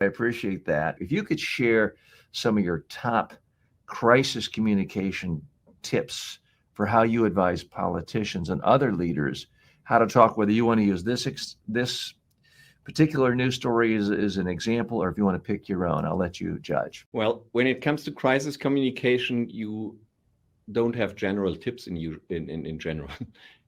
I appreciate that. If you could share some of your top crisis communication tips for how you advise politicians and other leaders how to talk, whether you want to use this particular news story as an example, or if you want to pick your own, I'll let you judge. Well, when it comes to crisis communication, you don't have general tips in general.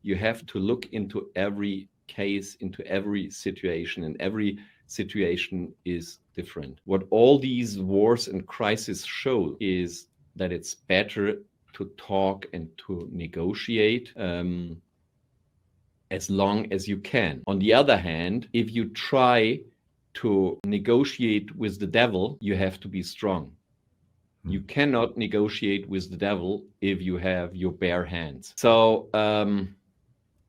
You have to look into every case, into every situation, and every situation is different. What all these wars and crises show is that it's better to talk and to negotiate as long as you can. On the other hand, if you try to negotiate with the devil, you have to be strong. You cannot negotiate with the devil if you have your bare hands. So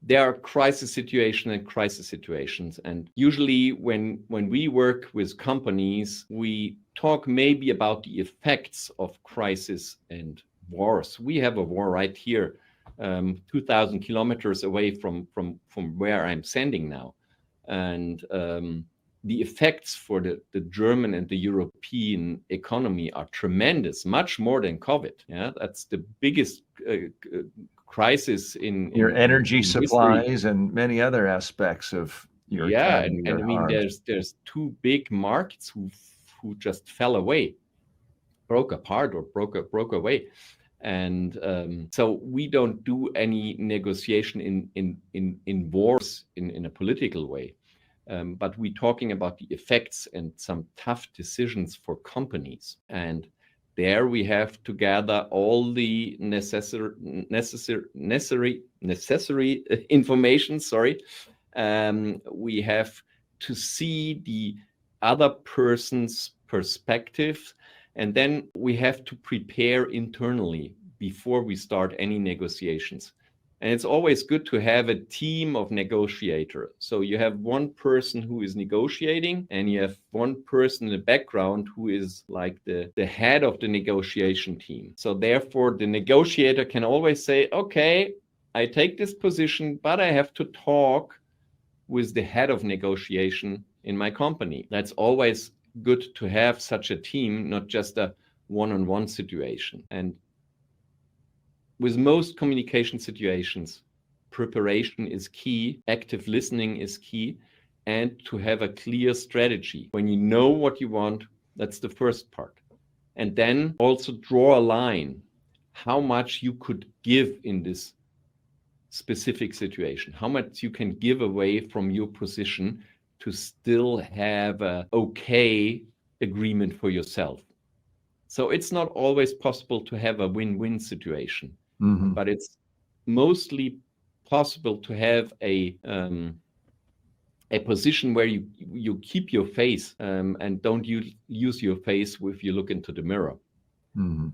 there are crisis situations. And usually when we work with companies, we talk maybe about the effects of crisis and wars. We have a war right here, 2,000 kilometers away from where I'm standing now. And the effects for the German and the European economy are tremendous, much more than COVID. Yeah, that's the biggest crisis in your energy in supplies history. And many other aspects of your Yeah, economy and are I mean, harmed. there's two big markets who just fell away, broke apart, or broke away. And so we don't do any negotiation in wars in a political way. But we're talking about the effects and some tough decisions for companies. And there we have to gather all the necessary information. We have to see the other person's perspective, and then we have to prepare internally before we start any negotiations. And it's always good to have a team of negotiators. So you have one person who is negotiating, and you have one person in the background who is like the head of the negotiation team. So therefore, the negotiator can always say, okay, I take this position, but I have to talk with the head of negotiation in my company. That's always good to have such a team, not just a one-on-one situation. And with most communication situations, preparation is key, active listening is key, and to have a clear strategy. When you know what you want, that's the first part. And then also draw a line, how much you could give in this specific situation, how much you can give away from your position to still have an okay agreement for yourself. So it's not always possible to have a win-win situation. Mm-hmm. But it's mostly possible to have a position where you keep your face and don't use your face if you look into the mirror. Mm-hmm.